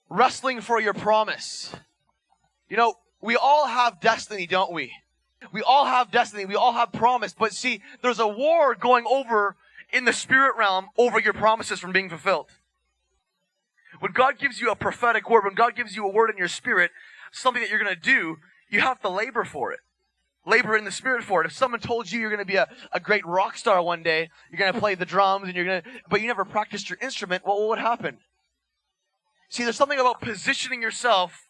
wrestling for your promise. You know, we all have destiny, don't we? We all have destiny. We all have promise. But see, there's a war going over in the spirit realm over your promises from being fulfilled. When God gives you a prophetic word, when God gives you a word in your spirit, something that you're going to do, you have to labor for it. Labor in the spirit for it. If someone told you you're going to be a great rock star one day, you're going to play the drums, but you never practiced your instrument, well, what would happen? See, there's something about positioning yourself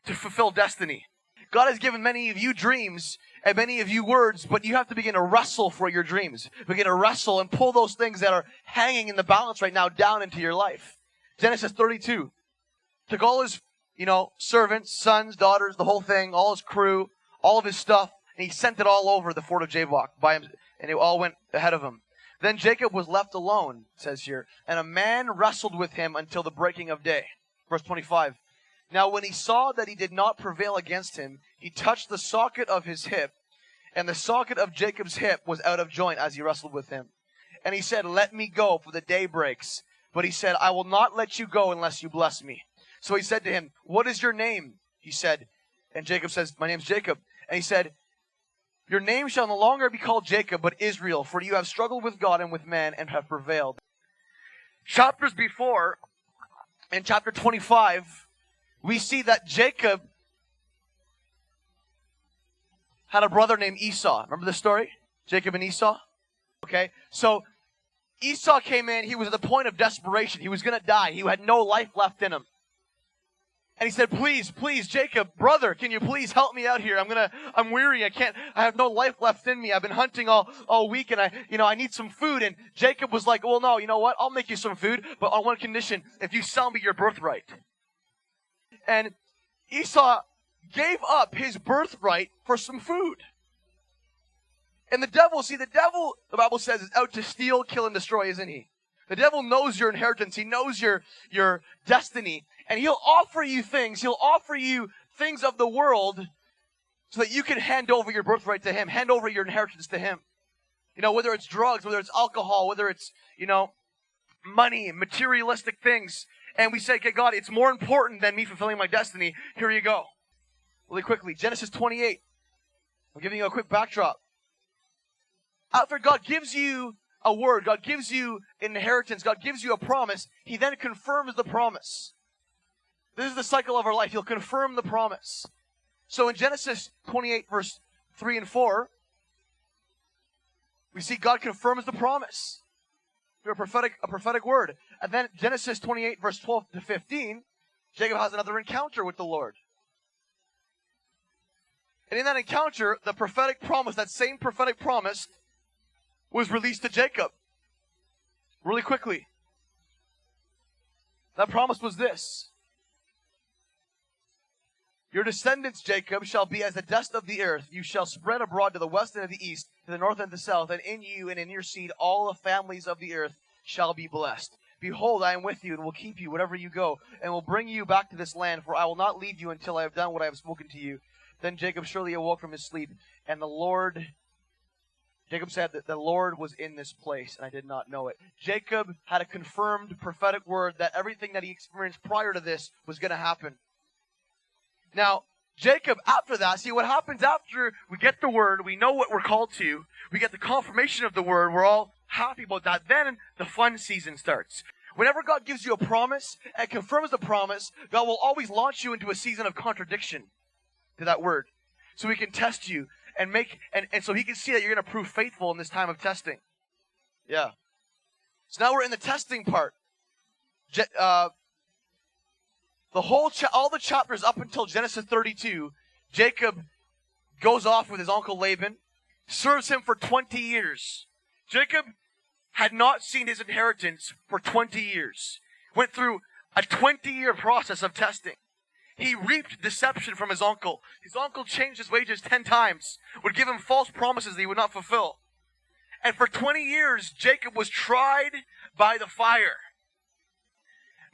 to fulfill destiny. God has given many of you dreams and many of you words, but you have to begin to wrestle for your dreams. Begin to wrestle and pull those things that are hanging in the balance right now down into your life. Genesis 32. Took all his, servants, sons, daughters, the whole thing, all his crew, all of his stuff, and he sent it all over the fort of Jabbok by him, and it all went ahead of him. Then Jacob was left alone, it says here, and a man wrestled with him until the breaking of day. Verse 25. Now when he saw that he did not prevail against him, he touched the socket of his hip, and the socket of Jacob's hip was out of joint as he wrestled with him. And he said, let me go, for the day breaks. But he said, I will not let you go unless you bless me. So he said to him, what is your name? He said, and Jacob says, my name's Jacob. And he said, your name shall no longer be called Jacob, but Israel, for you have struggled with God and with man and have prevailed. Chapters before, in chapter 25, we see that Jacob had a brother named Esau. Remember the story? Jacob and Esau? Okay, so Esau came in. He was at the point of desperation. He was going to die. He had no life left in him. And he said, please, Jacob, brother, can you please help me out here? I'm weary. I have no life left in me. I've been hunting all week and I need some food. And Jacob was like, well, no, you know what? I'll make you some food, but on one condition, if you sell me your birthright. And Esau gave up his birthright for some food. And the devil, the Bible says, is out to steal, kill, and destroy, isn't he? The devil knows your inheritance. He knows your destiny. And he'll offer you things. He'll offer you things of the world so that you can hand over your birthright to him. Hand over your inheritance to him. Whether it's drugs, whether it's alcohol, whether it's, money, materialistic things. And we say, okay, God, it's more important than me fulfilling my destiny. Here you go. Really quickly, Genesis 28. I'm giving you a quick backdrop. After God gives you a word, God gives you inheritance, God gives you a promise, he then confirms the promise. This is the cycle of our life. He'll confirm the promise. So in Genesis 28, verse 3 and 4, we see God confirms the promise through a prophetic word. And then Genesis 28, verse 12 to 15, Jacob has another encounter with the Lord. And in that encounter, the prophetic promise, that same prophetic promise, was released to Jacob. Really quickly. That promise was this. Your descendants, Jacob, shall be as the dust of the earth. You shall spread abroad to the west and to the east, to the north and the south, and in you and in your seed all the families of the earth shall be blessed. Behold, I am with you and will keep you wherever you go, and will bring you back to this land, for I will not leave you until I have done what I have spoken to you. Then Jacob surely awoke from his sleep, and Jacob said that the Lord was in this place, and I did not know it. Jacob had a confirmed prophetic word that everything that he experienced prior to this was going to happen. Now, Jacob, after that, see what happens after we get the word, we know what we're called to, we get the confirmation of the word, we're all happy about that. Then the fun season starts. Whenever God gives you a promise and confirms the promise, God will always launch you into a season of contradiction to that word. So he can test you and so he can see that you're going to prove faithful in this time of testing. Yeah. So now we're in the testing part. All the chapters up until Genesis 32, Jacob goes off with his uncle Laban, serves him for 20 years. Jacob had not seen his inheritance for 20 years. Went through a 20-year process of testing. He reaped deception from his uncle. His uncle changed his wages 10 times, would give him false promises that he would not fulfill. And for 20 years, Jacob was tried by the fire.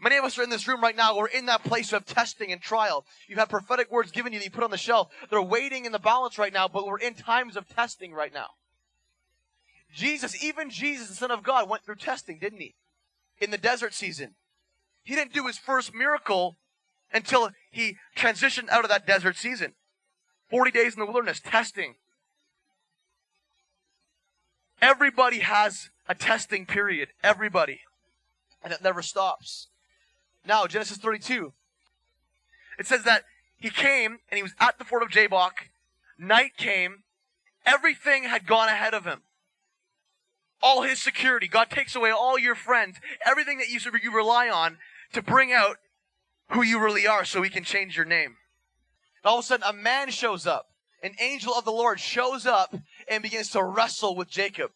Many of us are in this room right now. We're in that place of testing and trial. You've had prophetic words given you that you put on the shelf. They're waiting in the balance right now, but we're in times of testing right now. Even Jesus, the Son of God, went through testing, didn't he? In the desert season. He didn't do his first miracle until he transitioned out of that desert season. 40 days in the wilderness, testing. Everybody has a testing period. Everybody. And it never stops. Now, Genesis 32. It says that he came and he was at the fort of Jabbok. Night came. Everything had gone ahead of him. All his security. God takes away all your friends. Everything that you rely on to bring out who you really are so he can change your name. And all of a sudden, a man shows up. An angel of the Lord shows up and begins to wrestle with Jacob.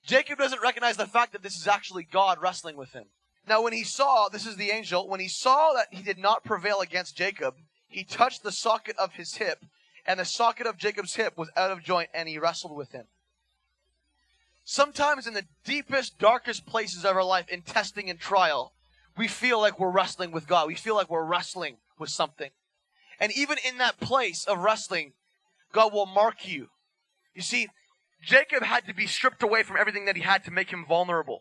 Jacob doesn't recognize the fact that this is actually God wrestling with him. Now, when he saw, this is the angel, when he saw that he did not prevail against Jacob, he touched the socket of his hip, and the socket of Jacob's hip was out of joint, and he wrestled with him. Sometimes in the deepest, darkest places of our life, in testing and trial, we feel like we're wrestling with God. We feel like we're wrestling with something. And even in that place of wrestling, God will mark you. You see, Jacob had to be stripped away from everything that he had to make him vulnerable.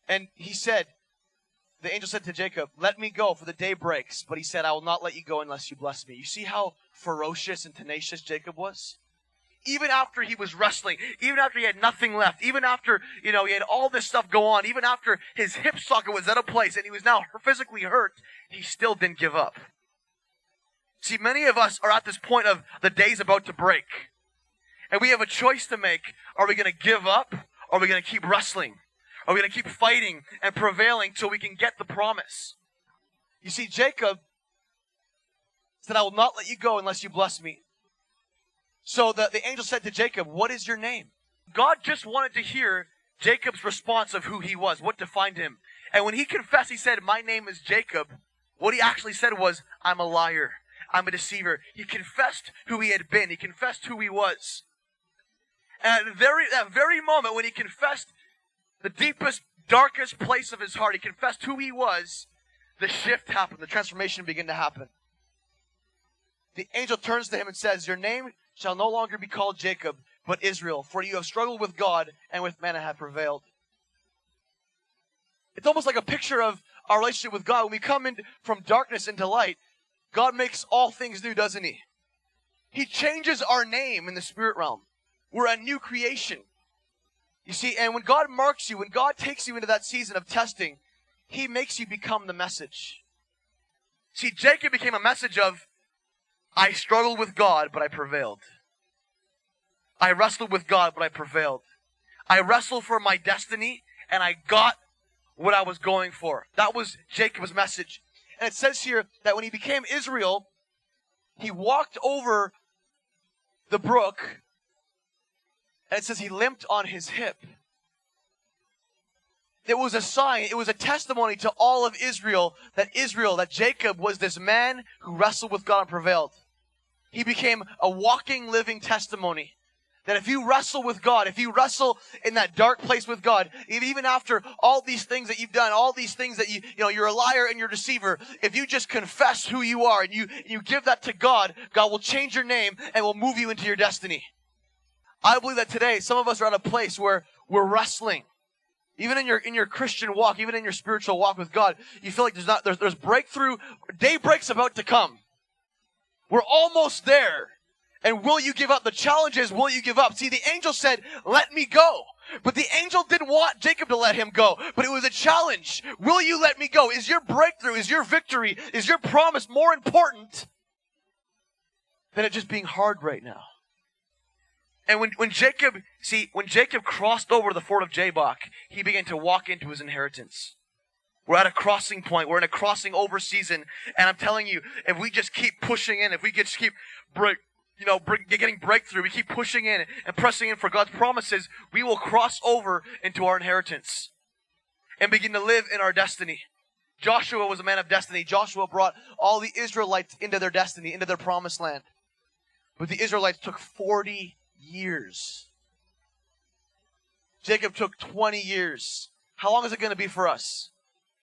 And he said, the angel said to Jacob, "Let me go, for the day breaks." But he said, "I will not let you go unless you bless me." You see how ferocious and tenacious Jacob was? Even after he was wrestling, even after he had nothing left, even after, he had all this stuff go on, even after his hip socket was out of place and he was now physically hurt, he still didn't give up. See, many of us are at this point of the day's about to break. And we have a choice to make. Are we going to give up? Or are we going to keep wrestling? Are we going to keep fighting and prevailing till we can get the promise? You see, Jacob said, "I will not let you go unless you bless me." So the angel said to Jacob, "What is your name?" God just wanted to hear Jacob's response of who he was, what defined him. And when he confessed, he said, "My name is Jacob." What he actually said was, "I'm a liar. I'm a deceiver." He confessed who he had been. He confessed who he was. And at that very moment when he confessed the deepest, darkest place of his heart, he confessed who he was, the shift happened. The transformation began to happen. The angel turns to him and says, "Your name shall no longer be called Jacob, but Israel, for you have struggled with God and with men and have prevailed." It's almost like a picture of our relationship with God. When we come in from darkness into light, God makes all things new, doesn't he? He changes our name in the spirit realm. We're a new creation. You see, and when God marks you, when God takes you into that season of testing, he makes you become the message. See, Jacob became a message of, I struggled with God, but I prevailed. I wrestled with God, but I prevailed. I wrestled for my destiny, and I got what I was going for. That was Jacob's message. And it says here that when he became Israel, he walked over the brook, and it says he limped on his hip. It was a sign, it was a testimony to all of Israel, that Jacob was this man who wrestled with God and prevailed. He became a walking, living testimony. That if you wrestle with God, if you wrestle in that dark place with God, even after all these things that you've done, all these things that you're a liar and you're a deceiver, if you just confess who you are and you give that to God, God will change your name and will move you into your destiny. I believe that today, some of us are at a place where we're wrestling. Even in your Christian walk, even in your spiritual walk with God, you feel like there's breakthrough. Daybreak's about to come. We're almost there. And will you give up? The challenge is, will you give up? See, the angel said, "Let me go." But the angel didn't want Jacob to let him go. But it was a challenge. Will you let me go? Is your breakthrough, is your victory, is your promise more important than it just being hard right now? And when Jacob crossed over the fort of Jabbok, he began to walk into his inheritance. We're at a crossing point. We're in a crossing over season. And I'm telling you, if we just keep pushing in, if we just keep getting breakthrough, we keep pushing in and pressing in for God's promises, we will cross over into our inheritance and begin to live in our destiny. Joshua was a man of destiny. Joshua brought all the Israelites into their destiny, into their promised land. But the Israelites took 40 years. Jacob took 20 years. How long is it going to be for us?